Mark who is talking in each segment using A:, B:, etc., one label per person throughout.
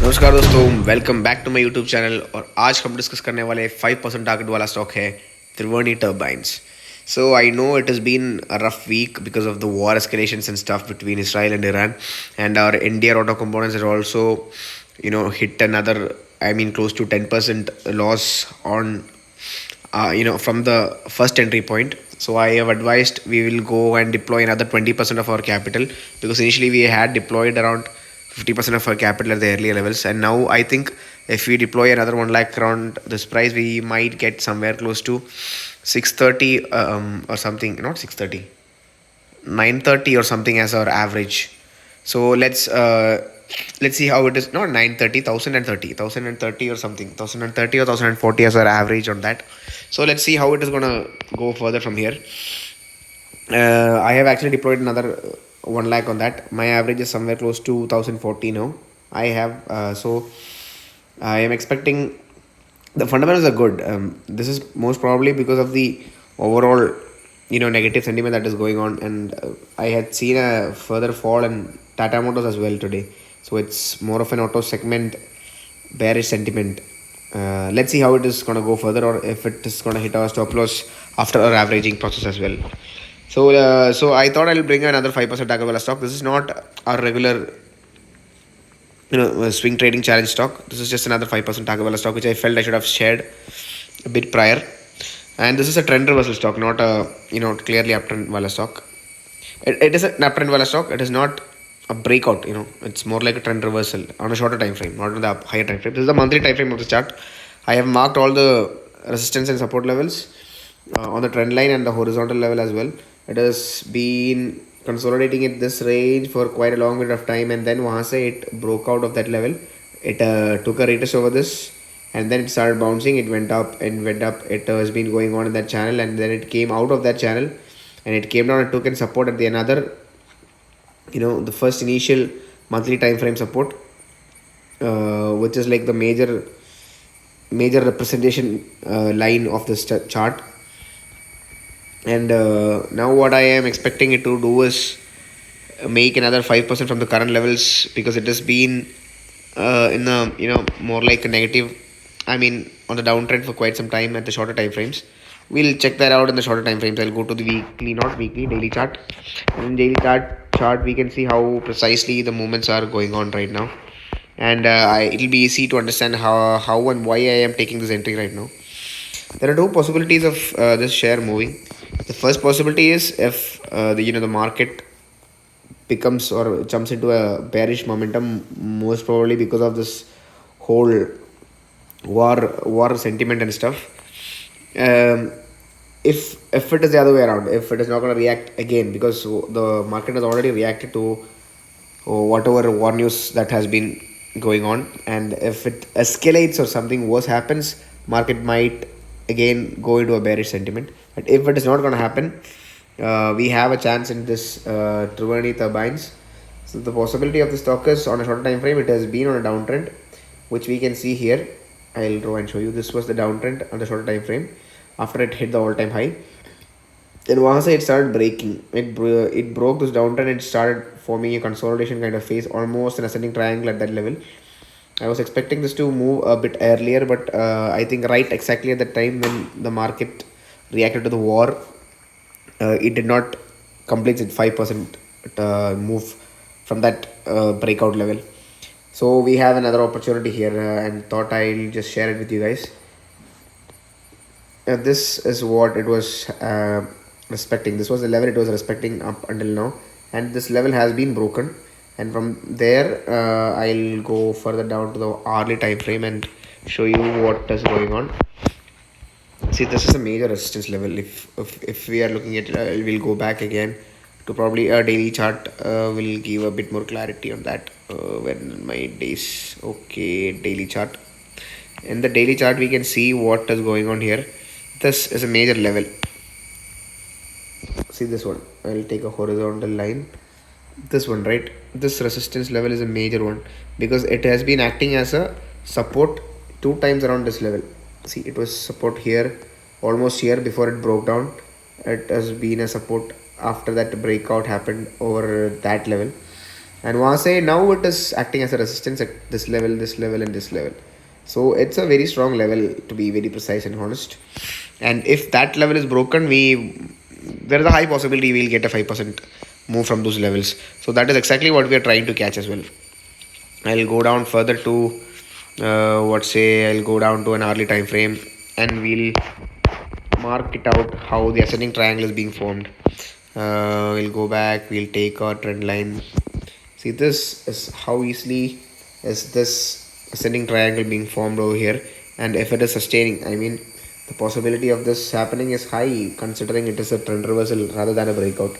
A: नमस्कार दोस्तों, welcome back to my YouTube channel. और आज हम डिस्कस करने वाले 5% टारगेट वाला स्टॉक है त्रिवेणी turbines. So I know it has been a rough week because of the war escalations and stuff between Israel and Iran, and our India auto components are also, hit another, close to 10% loss on, from the first entry point. So I have advised we will go and deploy another 20% of our capital, because initially we had deployed around 50% of our capital at the earlier levels, and now I think if we deploy another 1 lakh around this price, we might get somewhere close to 630, or something, not 630, 930 or something as our average. So let's see how it is. Not 930, 1030 or something, 1030 or 1040 as our average on that. So let's see how it is gonna go further from here. I have actually deployed another 1 lakh on that. My average is somewhere close to 1040 now. I have so I am expecting the fundamentals are good. This is most probably because of the overall, negative sentiment that is going on, and I had seen a further fall in Tata Motors as well today. So it's more of an auto segment bearish sentiment. Let's see how it is going to go further, or if it is going to hit our stop loss after our averaging process as well. So I thought I'll bring another 5% Tagawala stock. This is not our regular, swing trading challenge stock. This is just another 5% Tagawala stock, which I felt I should have shared a bit prior. And this is a trend reversal stock, not a, clearly uptrend wala stock. It is an uptrend wala stock. It is not a breakout. It's more like a trend reversal on a shorter time frame, not on the higher time frame. This is the monthly time frame of the chart. I have marked all the resistance and support levels on the trend line and the horizontal level as well. It has been consolidating in this range for quite a long period of time, and then wahan se it broke out of that level. It took a retest over this, and then it started bouncing. It went up and went up. It has been going on in that channel, and then it came out of that channel, and it came down and took in support at the another, the first initial monthly time frame support, which is like the major representation line of this chart. And now what I am expecting it to do is make another 5% from the current levels, because it has been in the, more like a negative, on the downtrend for quite some time at the shorter time frames. We'll check that out in the shorter time frames. I'll go to the weekly, not weekly, daily chart. And in daily chart, we can see how precisely the movements are going on right now, and it'll be easy to understand how and why I am taking this entry right now. There are two possibilities of this share moving. The first possibility is if the market becomes or jumps into a bearish momentum, most probably because of this whole war sentiment and stuff. If it is the other way around, if it is not going to react again, because the market has already reacted to whatever war news that has been going on, and if it escalates or something worse happens, market might again go into a bearish sentiment. But if it is not going to happen, we have a chance in this Triveni turbines. So the possibility of the stock is on a shorter time frame. It has been on a downtrend, which we can see here. I'll draw and show you. This was the downtrend on the shorter time frame after it hit the all-time high. Then once it started breaking, it broke this downtrend and started forming a consolidation kind of phase, almost an ascending triangle at that level. I was expecting this to move a bit earlier, but I think right exactly at the time when the market reacted to the war, it did not complete its 5% move from that breakout level. So we have another opportunity here, and thought I'll just share it with you guys. This is what it was respecting. This was the level it was respecting up until now, and this level has been broken. And from there, I'll go further down to the hourly time frame and show you what is going on. See, this is a major resistance level. If we are looking at it, we'll go back again to probably a daily chart. Will give a bit more clarity on that. When my days, okay, daily chart. In the daily chart, we can see what is going on here. This is a major level. See this one. I'll take a horizontal line. This one, right? This resistance level is a major one, because it has been acting as a support 2 times around this level. See, it was support here, almost here before it broke down. It has been a support after that breakout happened over that level. And वहाँ से now it is acting as a resistance at this level, this level, and this level. So it's a very strong level, to be very precise and honest. And if that level is broken, there is a high possibility we'll get a 5% move from those levels. So that is exactly what we are trying to catch as well. I'll go down further to I'll go down to an hourly time frame, and we'll mark it out how the ascending triangle is being formed. We'll go back, we'll take our trend line. See, this is how easily is this ascending triangle being formed over here. And if it is sustaining, I mean, the possibility of this happening is high, considering it is a trend reversal rather than a breakout.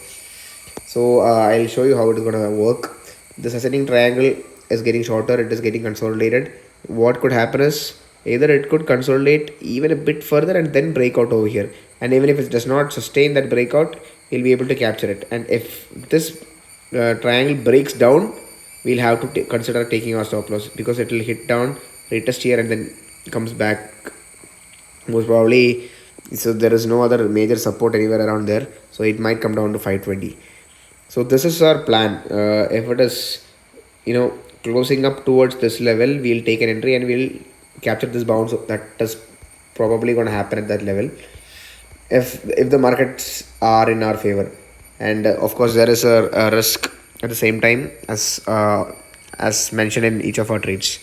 A: So I'll show you how it is going to work. This ascending triangle is getting shorter, it is getting consolidated. What could happen is either it could consolidate even a bit further and then break out over here. And even if it does not sustain that breakout, we'll be able to capture it. And if this triangle breaks down, we'll have to consider taking our stop loss, because it will hit down, retest here, and then comes back most probably. So there is no other major support anywhere around there, so it might come down to 520. So this is our plan. If it is, closing up towards this level, we'll take an entry and we'll capture this bounce. That is probably going to happen at that level if the markets are in our favor. And of course there is a risk at the same time, as mentioned in each of our trades.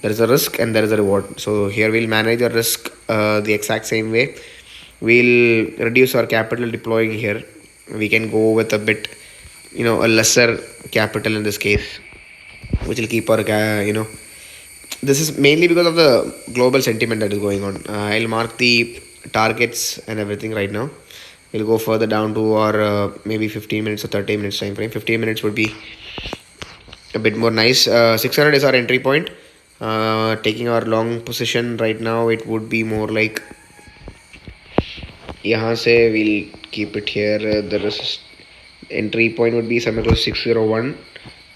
A: There is a risk and there is a reward. So here we'll manage our risk the exact same way. We'll reduce our capital deploying here. We can go with a bit, a lesser capital in this case, which will keep our this is mainly because of the global sentiment that is going on. I'll mark the targets and everything right now. We'll go further down to our maybe 15 minutes or 30 minutes time frame. 15 minutes would be a bit more nice. 600 is our entry point. Taking our long position right now, it would be more like यहाँ से we'll keep it here. The entry point would be somewhere close 601.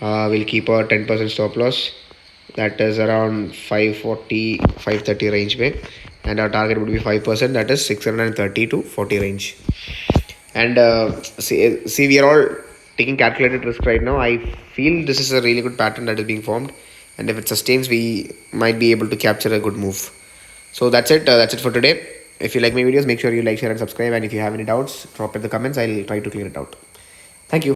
A: We'll keep our 10% stop loss. That is around 540, 530 range में. And our target would be 5%. That is 630 to 40 range. And see, we are all taking calculated risk right now. I feel this is a really good pattern that is being formed. And if it sustains, we might be able to capture a good move. So that's it. That's it for today. If you like my videos, make sure you like, share, and subscribe. And if you have any doubts, drop in the comments. I'll try to clear it out. Thank you.